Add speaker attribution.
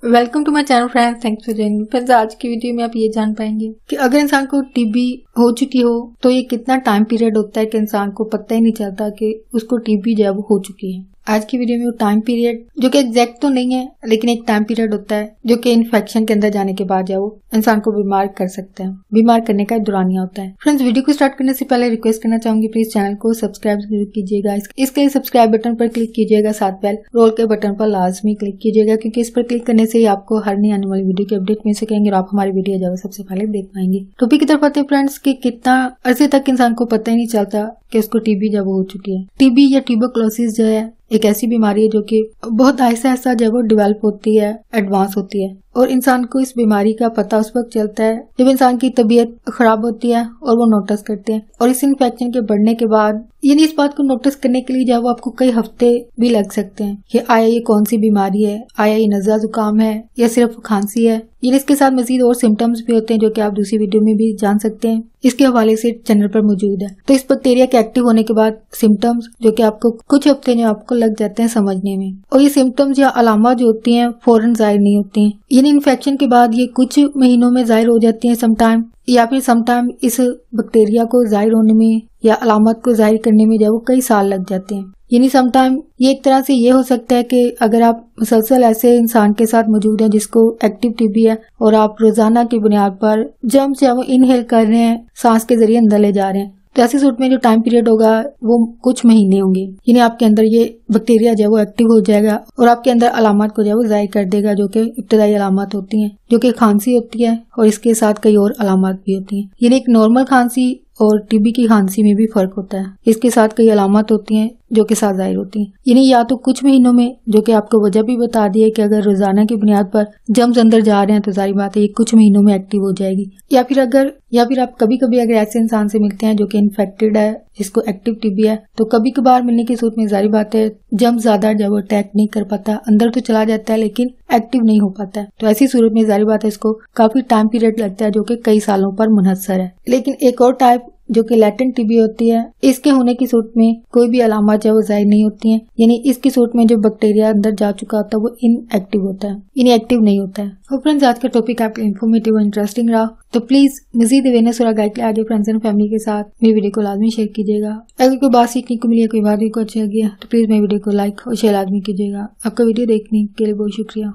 Speaker 1: Welcome to my channel friends, thanks for joining. Friends, आज की video में आप ये जान पाएंगे कि अगर इंसान को टीबी हो चुकी हो तो ये कितना टाइम पीरियड होता है कि इंसान को पता ही नहीं चलता कि उसको टीबी जो है वो हो चुकी है। आज की वीडियो में वो टाइम पीरियड जो कि एग्जैक्ट तो नहीं है, लेकिन एक टाइम पीरियड होता है जो कि इन्फेक्शन के अंदर जाने के बाद जो वो इंसान को बीमार कर सकता है। बीमार करने का दौरानिया होता है। फ्रेंड्स, वीडियो को स्टार्ट करने से पहले रिक्वेस्ट करना चाहूंगी, प्लीज चैनल को सब्सक्राइब जरूर कीजिएगा। इसके लिए सब्सक्राइब बटन पर क्लिक कीजिएगा, साथ बेल रोल के बटन पर लाजमी क्लिक कीजिएगा, क्योंकि इस पर क्लिक करने से ही आपको हर नई आने वाली वीडियो की अपडेट मिल सकेंगे और आप हमारी वीडियो जो है सबसे पहले देख पाएंगे। टॉपिक की तरफ आते हैं फ्रेंड्स कि कितना अरसे तक इंसान को पता ही नहीं चलता कि उसको टीबी जब हो चुकी है। टीबी या ट्यूबरकुलोसिस जो है एक ऐसी बीमारी है जो कि बहुत आहिस्ता आहिस्ता जब वो डेवलप होती है, एडवांस होती है, और इंसान को इस बीमारी का पता उस वक्त चलता है जब इंसान की तबीयत खराब होती है और वो नोटिस करते हैं। और इस इन्फेक्शन के बढ़ने के बाद यानी इस बात को नोटिस करने के लिए जब आपको कई हफ्ते भी लग सकते हैं कि आया ये कौन सी बीमारी है, आया ये नज़ला जुकाम है या सिर्फ खांसी है। यानी इसके साथ मजीद और सिम्टम्स भी होते हैं जो कि आप दूसरी वीडियो में भी जान सकते हैं, इसके हवाले से चैनल पर मौजूद है। तो इस बैक्टीरिया के एक्टिव होने के बाद सिम्टम्स जो कि आपको कुछ हफ्ते जो आपको लग जाते हैं समझने में, और ये सिम्टम्स या अलामत जो होती हैं फौरन जाहिर नहीं होती हैं। यानी इन्फेक्शन के बाद ये कुछ महीनों में जाहिर हो जाती हैं समटाइम, या फिर समटाइम इस बैक्टीरिया को जाहिर होने में या अलामत को जाहिर करने में जो वो कई साल लग जाते हैं। यानी समटाइम ये एक तरह से ये हो सकता है कि अगर आप मुसलसल ऐसे इंसान के साथ मौजूद हैं जिसको एक्टिव टीबी है और आप रोजाना की बुनियाद पर जर्म्स या वो इनहेल कर रहे हैं, सांस के जरिए अंदर ले जा रहे हैं, तो ऐसी सूरत में जो टाइम पीरियड होगा वो कुछ महीने होंगे। यानी आपके अंदर ये बैक्टीरिया जो है वो एक्टिव हो जाएगा और आपके अंदर अलामत को जो है वो जाहिर कर देगा, जो कि इब्तदाई अलामत होती हैं, जो कि खांसी होती है और इसके साथ कई और अलामत भी होती हैं। यानी एक नॉर्मल खांसी और टीबी की खांसी में भी फर्क होता है। इसके साथ कई अलामत होती हैं जो कि साथ जाहिर होती हैं। यानी या तो कुछ महीनों में, जो कि आपको वजह भी बता दी है कि अगर रोजाना की बुनियाद पर जम्स अंदर जा रहे हैं तो जाहिर बात है ये कुछ महीनों में एक्टिव हो जाएगी। या फिर आप कभी कभी अगर ऐसे इंसान से मिलते हैं जो कि इन्फेक्टेड है, जिसको एक्टिव टीबी है, तो कभी कभार मिलने की सूरत में जाहिर बात है जम ज्यादा जब अटैक नहीं कर पाता, अंदर तो चला जाता है लेकिन एक्टिव नहीं हो पाता है। तो ऐसी सूरत में जाहिर बात है इसको काफी टाइम पीरियड लगता है जो कि कई सालों पर मुनहसर है। लेकिन एक और टाइप जो कि लैटेंट टीबी होती है, इसके होने की सूरत में कोई भी अलामत जो वो जाहिर नहीं होती हैं। यानी इसकी सूरत में जो बैक्टीरिया अंदर जा चुका होता है वो इनएक्टिव होता है, इनएक्टिव नहीं होता है। और फ्रेंड्स, आज का टॉपिक आपके इन्फॉर्मेटिव और इंटरेस्टिंग रहा तो प्लीज मजीद अवेयरनेस और गाइड के लिए आज फ्रेंड्स एंड फैमिली के साथ मेरी वीडियो को लाजमी शेयर कीजिएगा। अगर कोई बात सीखने को मिली, कोई बात को अच्छा लगी तो प्लीज मेरी वीडियो को लाइक और शेयर लाजमी कीजिएगा। आपका वीडियो देखने के लिए बहुत शुक्रिया।